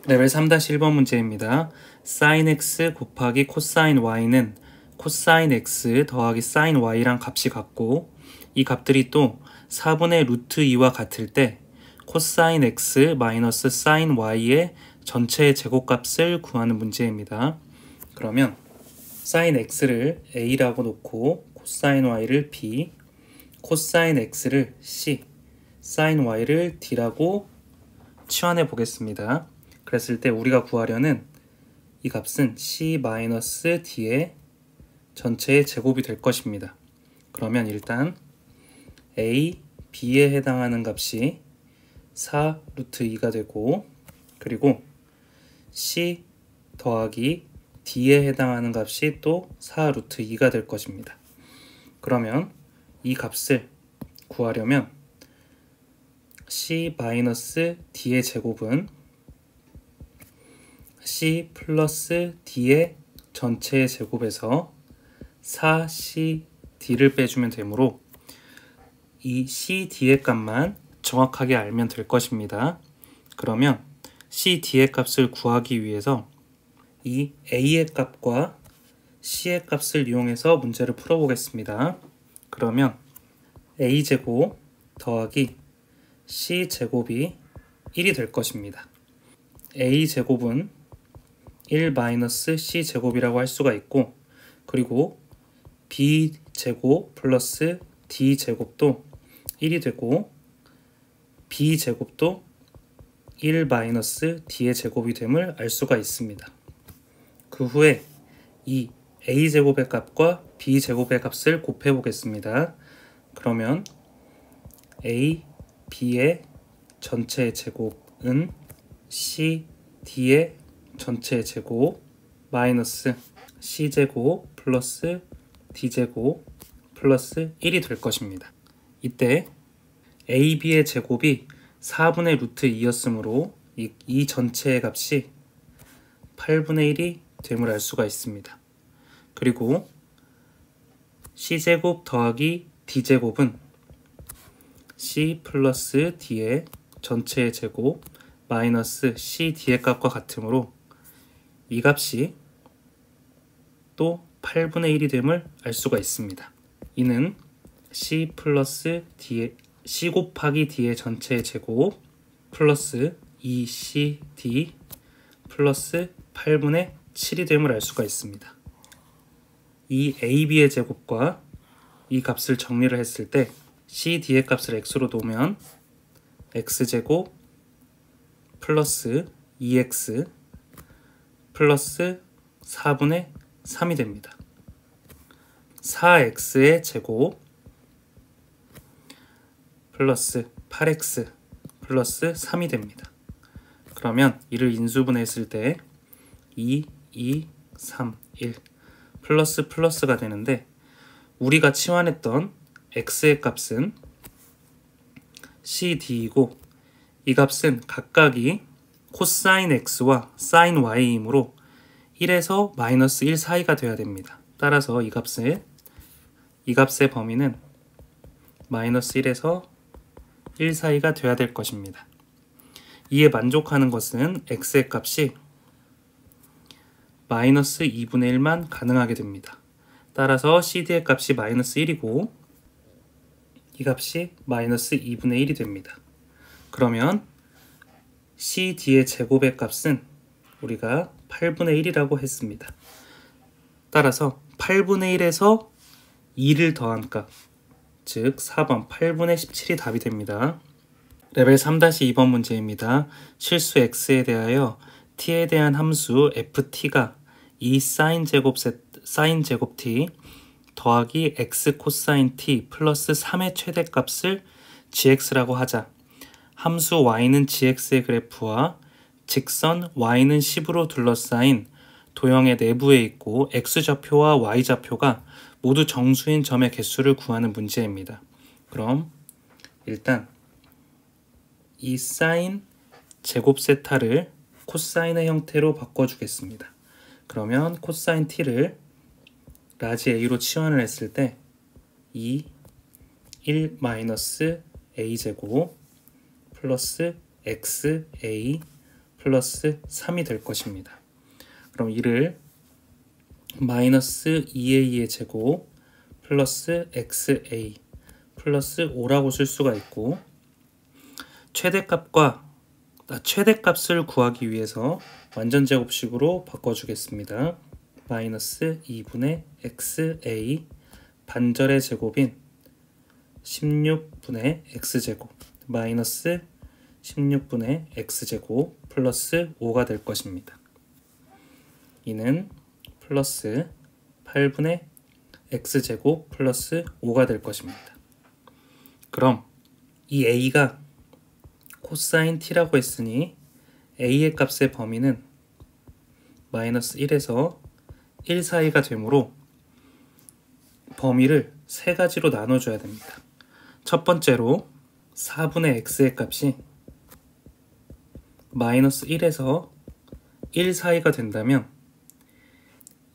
레벨 3-1번 문제입니다. sin x 곱하기 코사인 y는 코사인 x 더하기 sin y랑 값이 같고 이 값들이 또 4분의 루트 2와 같을 때 코사인 x 마이너스 sin y의 전체의 제곱값을 구하는 문제입니다. 그러면 sin x를 a라고 놓고 코사인 y를 b, 코사인 x를 c, sin y를 d라고 치환해 보겠습니다. 그랬을 때 우리가 구하려는 이 값은 c-d의 전체의 제곱이 될 것입니다. 그러면 일단 a, b에 해당하는 값이 4 루트 2가 되고 그리고 c 더하기 d에 해당하는 값이 또 4 루트 2가 될 것입니다. 그러면 이 값을 구하려면 c-d의 제곱은 c 플러스 d의 전체의 제곱에서 4cd를 빼주면 되므로 이 cd의 값만 정확하게 알면 될 것입니다. 그러면 cd의 값을 구하기 위해서 이 a의 값과 c의 값을 이용해서 문제를 풀어보겠습니다. 그러면 a제곱 더하기 c제곱이 1이 될 것입니다. a제곱은 1-c제곱이라고 할 수가 있고 그리고 b제곱 플러스 d제곱도 1이 되고 b제곱도 1-d의 제곱이 됨을 알 수가 있습니다. 그 후에 이 a제곱의 값과 b제곱의 값을 곱해 보겠습니다. 그러면 a, b의 전체 제곱은 c, d의 전체 제곱 마이너스 c제곱 플러스 d제곱 플러스 1이 될 것입니다. 이때 ab의 제곱이 4분의 루트 2였으므로 이 전체의 값이 8분의 1이 됨을 알 수가 있습니다. 그리고 c제곱 더하기 d제곱은 c 플러스 d의 전체의 제곱 마이너스 cd의 값과 같으므로 이 값이 또 8분의 1이 됨을 알 수가 있습니다. 이는 c 플러스 d의 c 곱하기 d의 전체의 제곱 플러스 2cd 플러스 8분의 7이 됨을 알 수가 있습니다. 이 ab의 제곱과 이 값을 정리를 했을 때 cd의 값을 x로 놓으면 x제곱 플러스 2x 플러스 4분의 3이 됩니다. 4x의 제곱 플러스 8x 플러스 3이 됩니다. 그러면 이를 인수분해했을 때 2, 2, 3, 1 플러스 플러스가 되는데 우리가 치환했던 x의 값은 cd이고 이 값은 각각이 코사인 x와 사인 y이므로 1에서 마이너스 1 사이가 돼야 됩니다. 따라서 이 값의 범위는 마이너스 1에서 1 사이가 돼야 될 것입니다. 이에 만족하는 것은 x의 값이 마이너스 2분의 1만 가능하게 됩니다. 따라서 cd의 값이 마이너스 1이고 이 값이 마이너스 2분의 1이 됩니다. 그러면 cd의 제곱의 값은 우리가 8분의 1이라고 했습니다. 따라서 8분의 1에서 2를 더한 값, 즉 4번 8분의 17이 답이 됩니다. 레벨 3-2번 문제입니다. 실수 x에 대하여 t에 대한 함수 ft가 2 sin 제곱 t 더하기 x 코사인 t 플러스 3의 최대값을 gx라고 하자. 함수 y는 gx의 그래프와 직선 y는 10으로 둘러싸인 도형의 내부에 있고 x좌표와 y좌표가 모두 정수인 점의 개수를 구하는 문제입니다. 그럼 일단 이 사인 제곱 세타를 코사인의 형태로 바꿔주겠습니다. 그러면 코사인 t를 라지 a로 치환을 했을 때 2, 1 마이너스 a제곱 플러스 xa 플러스 3이 될 것입니다. 그럼 이를 마이너스 2a의 제곱 플러스 xa 플러스 5라고 쓸 수가 있고, 최대값을 구하기 위해서 완전제곱식으로 바꿔주겠습니다. 마이너스 2분의 xa 반절의 제곱인 16분의 x제곱 마이너스 16분의 x제곱 플러스 5가 될 것입니다. 이는 플러스 8분의 x제곱 플러스 5가 될 것입니다. 그럼 이 a가 코사인 t라고 했으니 a의 값의 범위는 마이너스 1에서 1 사이가 되므로 범위를 세 가지로 나눠줘야 됩니다. 첫 번째로 4분의 x의 값이 마이너스 1에서 1 사이가 된다면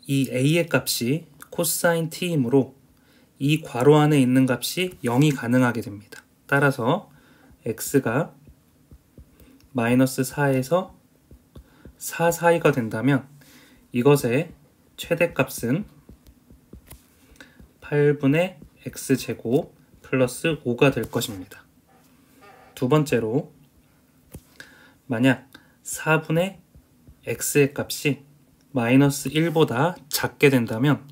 이 a의 값이 코사인 t이므로 이 괄호 안에 있는 값이 0이 가능하게 됩니다. 따라서 x가 마이너스 4에서 4 사이가 된다면 이것의 최대값은 8분의 x제곱 플러스 5가 될 것입니다. 두 번째로 만약 4분의 x의 값이 마이너스 1보다 작게 된다면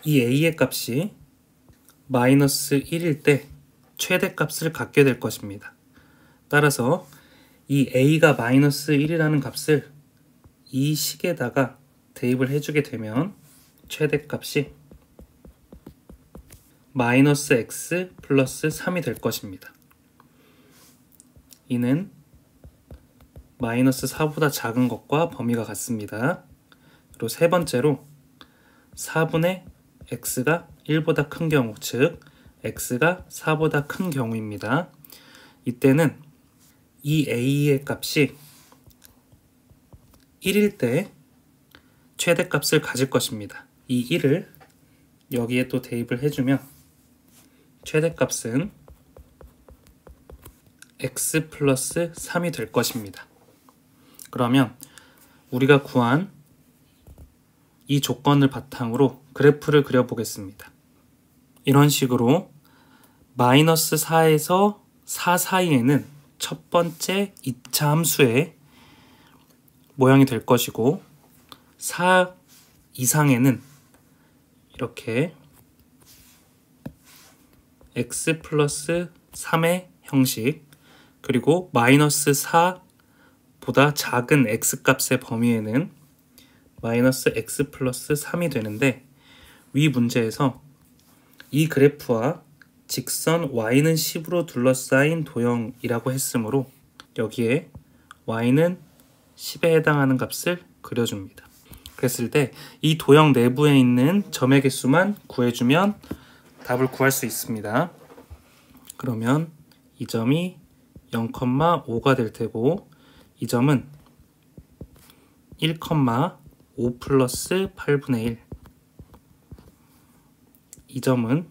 이 a의 값이 마이너스 1일 때 최대값을 갖게 될 것입니다. 따라서 이 a가 마이너스 1이라는 값을 이 식에다가 대입을 해주게 되면 최대값이 마이너스 x 플러스 3이 될 것입니다. 이는 마이너스 4보다 작은 것과 범위가 같습니다. 그리고 세 번째로 4분의 x가 1보다 큰 경우, 즉 x가 4보다 큰 경우입니다. 이때는 이 a의 값이 1일 때 최대값을 가질 것입니다. 이 1을 여기에 또 대입을 해주면 최대값은 x 플러스 3이 될 것입니다. 그러면 우리가 구한 이 조건을 바탕으로 그래프를 그려보겠습니다. 이런 식으로 마이너스 4에서 4 사이에는 첫 번째 2차 함수의 모양이 될 것이고 4 이상에는 이렇게 x 플러스 3의 형식, 그리고 마이너스 4보다 작은 x값의 범위에는 마이너스 x 플러스 3이 되는데, 위 문제에서 이 그래프와 직선 y는 10으로 둘러싸인 도형이라고 했으므로 여기에 y는 10에 해당하는 값을 그려줍니다. 그랬을 때 이 도형 내부에 있는 점의 개수만 구해주면 답을 구할 수 있습니다. 그러면 이 점이 0,5가 될 테고 이 점은 1,5 플러스 8분의 1, 이 점은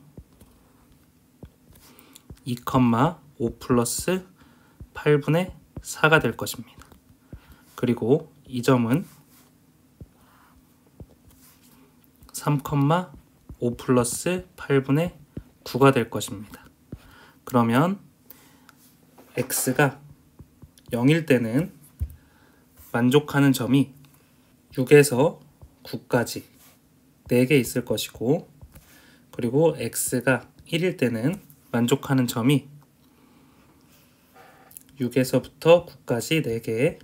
2,5 플러스 8분의 4가 될 것입니다. 그리고 이 점은 3,5 플러스 8분의 9가 될 것입니다. 그러면 x가 0일 때는 만족하는 점이 6에서 9까지 4개 있을 것이고, 그리고 x가 1일 때는 만족하는 점이 6에서부터 9까지 4개,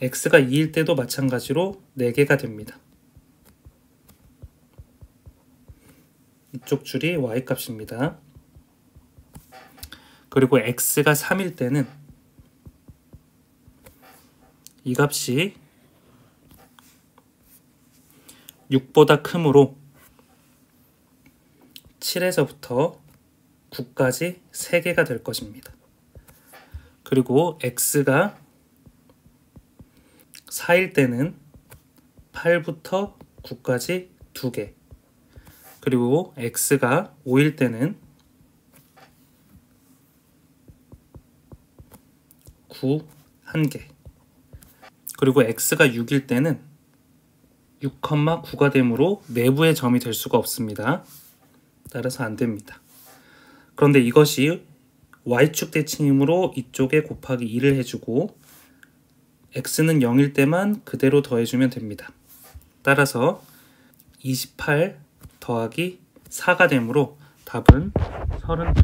x가 2일 때도 마찬가지로 4개가 됩니다. 이쪽 줄이 y값입니다. 그리고 x가 3일 때는 이 값이 6보다 크므로 7에서부터 9까지 3개가 될 것입니다. 그리고 x가 4일 때는 8부터 9까지 2개, 그리고 x가 5일 때는 9, 1개. 그리고 x가 6일 때는 6,9가 되므로 내부의 점이 될 수가 없습니다. 따라서 안 됩니다. 그런데 이것이 y축 대칭이므로 이쪽에 곱하기 2를 해주고 x는 0일 때만 그대로 더해주면 됩니다. 따라서 28 더하기 4가 되므로 답은 32개.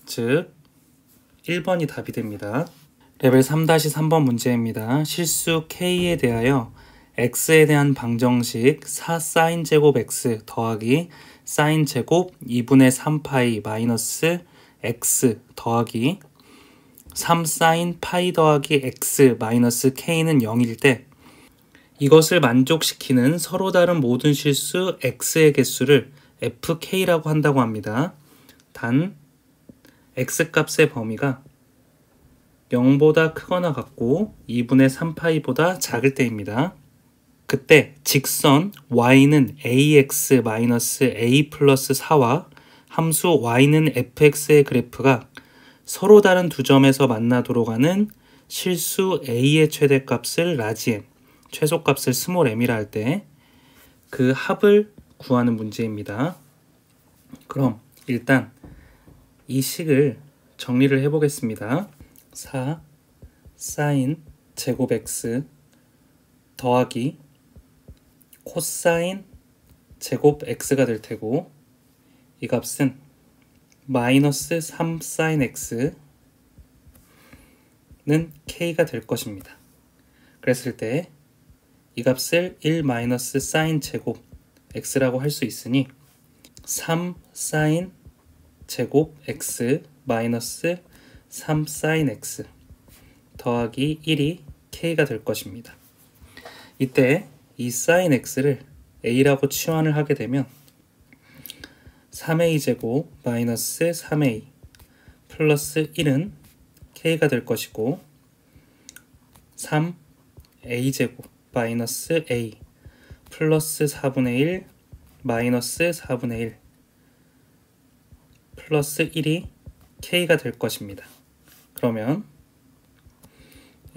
즉 1번이 답이 됩니다. 레벨 3-3번 문제입니다. 실수 k에 대하여 x에 대한 방정식 4sin 제곱 x 더하기 sin 제곱 2분의 3파이 마이너스 x 더하기 3sin 파이 더하기 x 마이너스 k는 0일 때 이것을 만족시키는 서로 다른 모든 실수 x의 개수를 fk라고 한다고 합니다. 단 x값의 범위가 0보다 크거나 같고 2분의 3파이보다 작을 때입니다. 그때 직선 y는 ax-a 플러스 4와 함수 y는 fx의 그래프가 서로 다른 두 점에서 만나도록 하는 실수 a의 최대값을 라지 m, 최소값을 스몰 m이라 할 때 그 합을 구하는 문제입니다. 그럼 일단 이 식을 정리를 해보겠습니다. 4 sin 제곱 x 더하기 코사인 제곱 x가 될 테고 이 값은 마이너스 3 sin x는 k가 될 것입니다. 그랬을 때 이 값을 1 마이너스 sin 제곱 x라고 할 수 있으니 3 sin 제곱 x 마이너스 3 sin x 더하기 1이 k가 될 것입니다. 이때 이 sin x를 a라고 치환을 하게 되면 3a 제곱 마이너스 3a 플러스 1은 k가 될 것이고 3a 제곱 마이너스 a 플러스 4분의 1 마이너스 4분의 1 플러스 1이 k가 될 것입니다. 그러면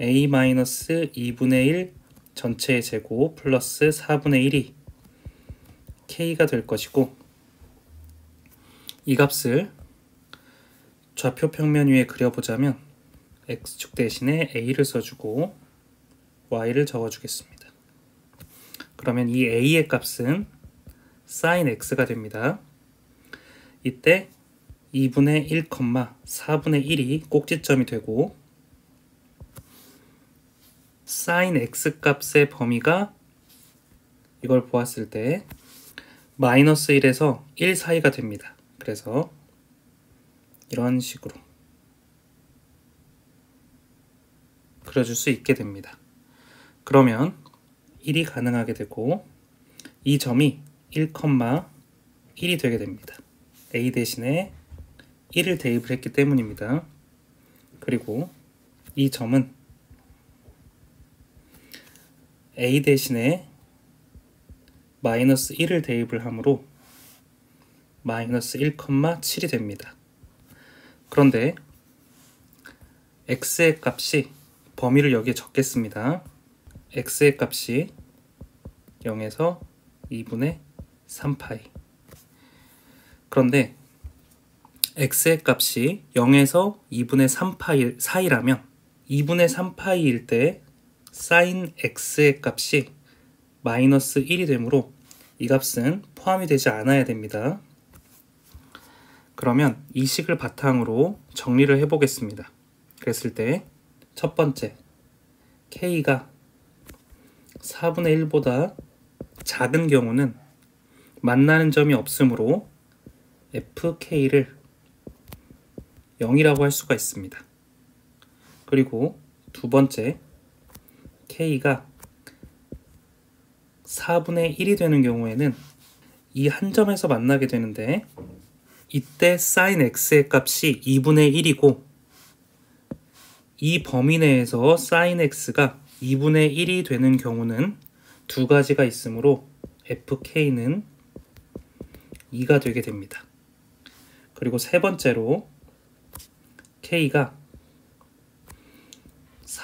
a 마이너스 2분의 1 전체의 제곱 플러스 4분의 1이 k가 될 것이고 이 값을 좌표 평면 위에 그려보자면 x축 대신에 a를 써주고 y를 적어주겠습니다. 그러면 이 a의 값은 sin x가 됩니다. 이때 2분의 1, 4분의 1이 꼭지점이 되고 sin x 값의 범위가 이걸 보았을 때 마이너스 1에서 1 사이가 됩니다. 그래서 이런 식으로 그려줄 수 있게 됩니다. 그러면 1이 가능하게 되고 이 점이 1,1이 되게 됩니다. a 대신에 1을 대입을 했기 때문입니다. 그리고 이 점은 a 대신에 마이너스 1을 대입을 하므로 마이너스 1,7이 됩니다. 그런데 x의 값이 범위를 여기에 적겠습니다. x의 값이 0에서 2분의 3파이. 그런데 x의 값이 0에서 2분의 3파이 사이라면 2분의 3파이일 때 sin x의 값이 마이너스 1이 되므로 이 값은 포함이 되지 않아야 됩니다. 그러면 이 식을 바탕으로 정리를 해보겠습니다. 그랬을 때 첫 번째 k가 4분의 1보다 작은 경우는 만나는 점이 없으므로 fk를 0이라고 할 수가 있습니다. 그리고 두 번째 k가 4분의 1이 되는 경우에는 이 한 점에서 만나게 되는데 이때 sin x의 값이 2분의 1이고 이 범위 내에서 sin x가 2분의 1이 되는 경우는 두 가지가 있으므로 fk는 2가 되게 됩니다. 그리고 세 번째로 k가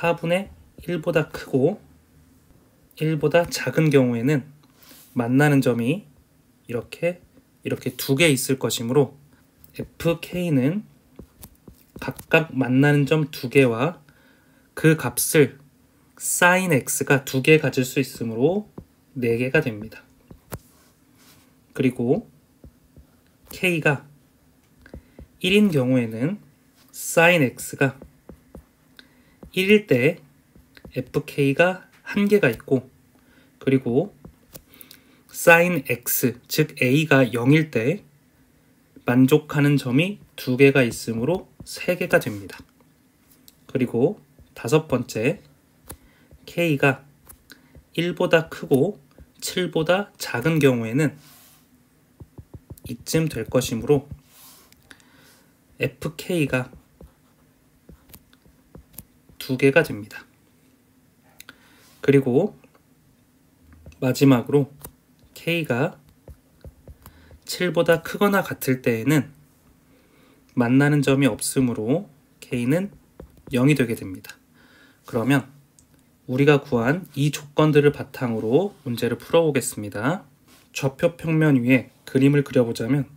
4분의 1보다 크고 1보다 작은 경우에는 만나는 점이 이렇게 두 개 있을 것이므로 fk는 각각 만나는 점 두 개와 그 값을 sin x가 두 개 가질 수 있으므로 4개가 됩니다. 그리고 k가 1인 경우에는 sin x가 1일 때 fk가 1개가 있고, 그리고 sin x, 즉 a가 0일 때 만족하는 점이 2개가 있으므로 3개가 됩니다. 그리고 5번째, k가 1보다 크고 7보다 작은 경우에는 이쯤 될 것이므로 fk가 2개가 됩니다. 그리고 마지막으로 k가 7보다 크거나 같을 때에는 만나는 점이 없으므로 k는 0이 되게 됩니다. 그러면 우리가 구한 이 조건들을 바탕으로 문제를 풀어보겠습니다. 좌표 평면 위에 그림을 그려보자면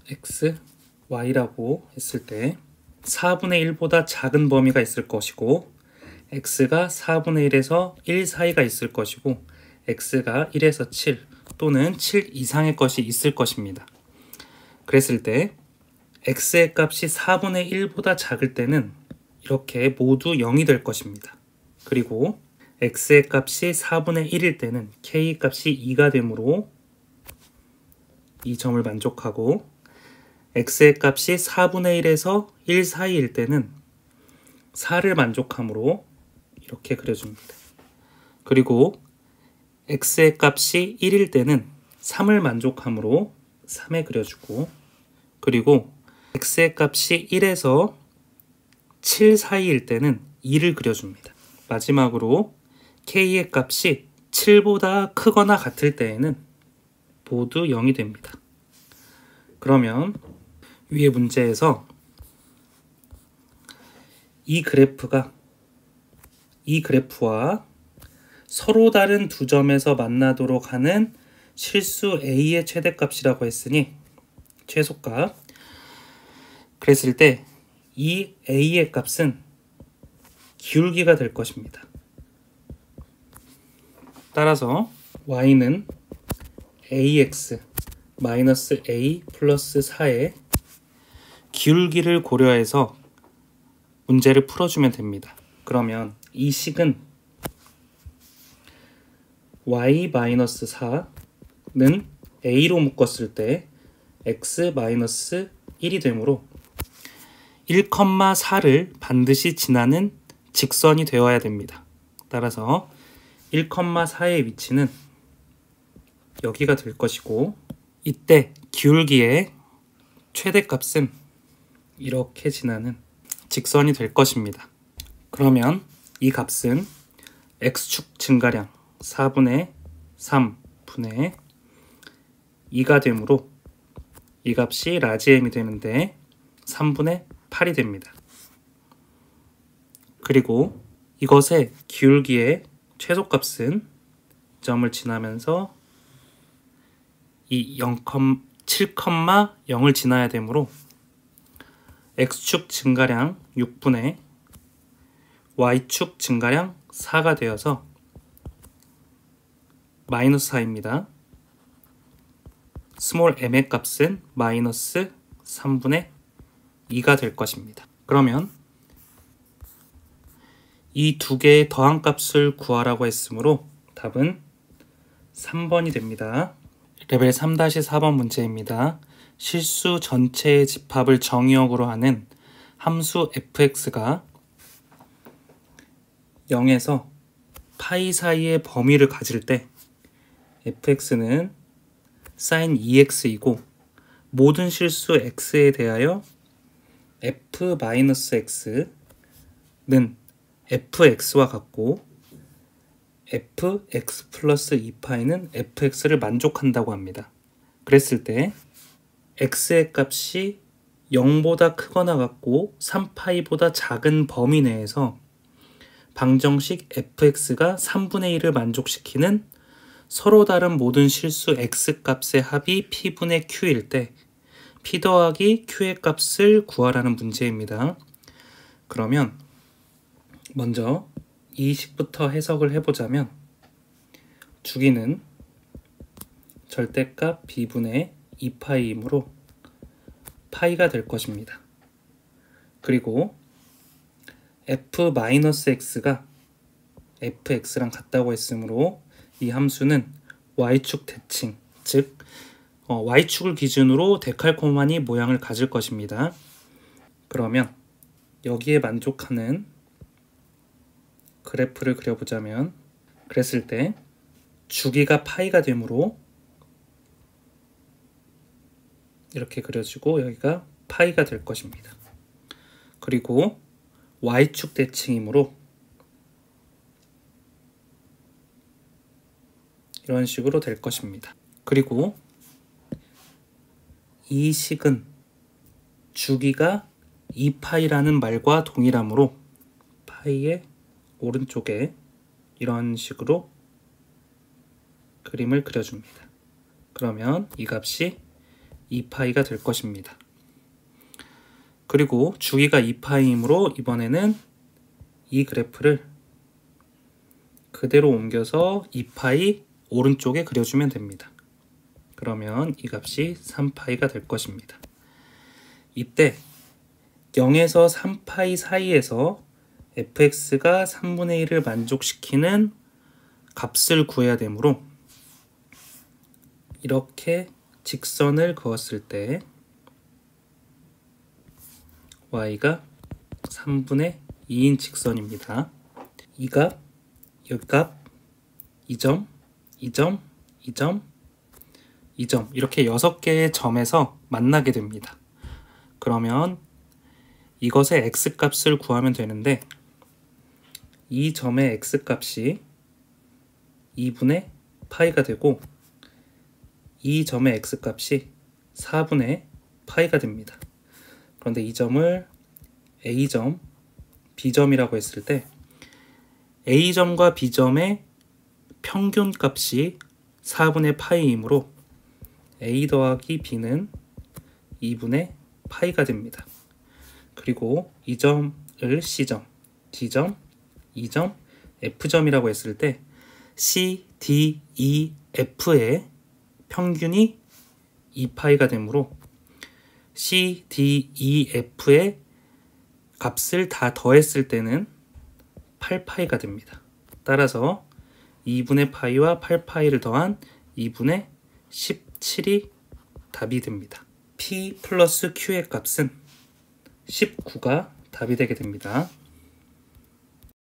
x, y라고 했을 때 4분의 1보다 작은 범위가 있을 것이고, x가 4분의 1에서 1 사이가 있을 것이고, x가 1에서 7 또는 7 이상의 것이 있을 것입니다. 그랬을 때 x의 값이 4분의 1보다 작을 때는 이렇게 모두 0이 될 것입니다. 그리고 x의 값이 4분의 1일 때는 k 값이 2가 되므로 이 점을 만족하고, x의 값이 4분의 1에서 1 사이일 때는 4를 만족하므로 이렇게 그려줍니다. 그리고 x의 값이 1일 때는 3을 만족하므로 3에 그려주고, 그리고 x의 값이 1에서 7 사이일 때는 2를 그려줍니다. 마지막으로 k의 값이 7보다 크거나 같을 때에는 모두 0이 됩니다. 그러면 위의 문제에서 이 그래프와 서로 다른 두 점에서 만나도록 하는 실수 a의 최대값이라고 했으니 최소값, 그랬을 때 이 a의 값은 기울기가 될 것입니다. 따라서 y는 ax 마이너스 a 플러스 4의 기울기를 고려해서 문제를 풀어주면 됩니다. 그러면 이 식은 y 마이너스 4는 a로 묶었을 때 x 마이너스 1이 되므로 1,4를 반드시 지나는 직선이 되어야 됩니다. 따라서 1,4의 위치는 여기가 될 것이고, 이때 기울기의 최대값은 이렇게 지나는 직선이 될 것입니다. 그러면 이 값은 x축 증가량 4분의 3분의 2가 되므로 이 값이 라지 m이 되는데 3분의 8이 됩니다. 그리고 이것의 기울기의 최소값은 점을 지나면서 이 7,0을 지나야 되므로 x축 증가량 6분의 y축 증가량 4가 되어서 마이너스 4입니다. 스몰 m의 값은 마이너스 3분의 2가 될 것입니다. 그러면 이 두 개의 더한 값을 구하라고 했으므로 답은 3번이 됩니다. 레벨 3-4번 문제입니다. 실수 전체의 집합을 정의역으로 하는 함수 fx가 0에서 파이 사이의 범위를 가질 때 fx는 sin 2x이고 모든 실수 x에 대하여 f-x는 fx와 같고 fx 플러스 2파이는 fx를 만족한다고 합니다. 그랬을 때 x의 값이 0보다 크거나 같고 3파이보다 작은 범위 내에서 방정식 fx가 3분의 1을 만족시키는 서로 다른 모든 실수 x 값의 합이 p분의 q일 때 p 더하기 q의 값을 구하라는 문제입니다. 그러면 먼저 이 식부터 해석을 해보자면 주기는 절대값 b분의 2파이이므로 파이가 될 것입니다. 그리고 f-x가 fx랑 같다고 했으므로 이 함수는 y축 대칭, 즉 y축을 기준으로 데칼코마니 모양을 가질 것입니다. 그러면 여기에 만족하는 그래프를 그려보자면 그랬을 때 주기가 파이가 되므로 이렇게 그려지고 여기가 파이가 될 것입니다. 그리고 y축 대칭이므로 이런 식으로 될 것입니다. 그리고 이 식은 주기가 2파이라는 말과 동일하므로 파이의 오른쪽에 이런 식으로 그림을 그려줍니다. 그러면 이 값이 2파이가 될 것입니다. 그리고 주기가 2파이이므로 이번에는 이 그래프를 그대로 옮겨서 2파이 오른쪽에 그려주면 됩니다. 그러면 이 값이 3파이가 될 것입니다. 이때 0에서 3파이 사이에서 fx가 3분의 1을 만족시키는 값을 구해야 되므로 이렇게 직선을 그었을 때 y가 3분의 2인 직선입니다. 이 값, 이 값, 이 점, 이 점, 이 점, 이 점 이렇게 6개의 점에서 만나게 됩니다. 그러면 이것의 x값을 구하면 되는데 이 점의 x값이 2분의 파이가 되고 이 점의 x값이 4분의 파이가 됩니다. 그런데 이 점을 A점, B점이라고 했을 때 A점과 B점의 평균값이 4분의 파이이므로 A 더하기 B는 2분의 파이가 됩니다. 그리고 이 점을 C점, D점, E점, F점이라고 했을 때 C, D, E, F의 평균이 2파이가 되므로 C, D, E, F의 값을 다 더했을 때는 8파이가 됩니다. 따라서 2분의 파이와 8파이를 더한 2분의 17이 답이 됩니다. P 플러스 Q의 값은 19가 답이 되게 됩니다.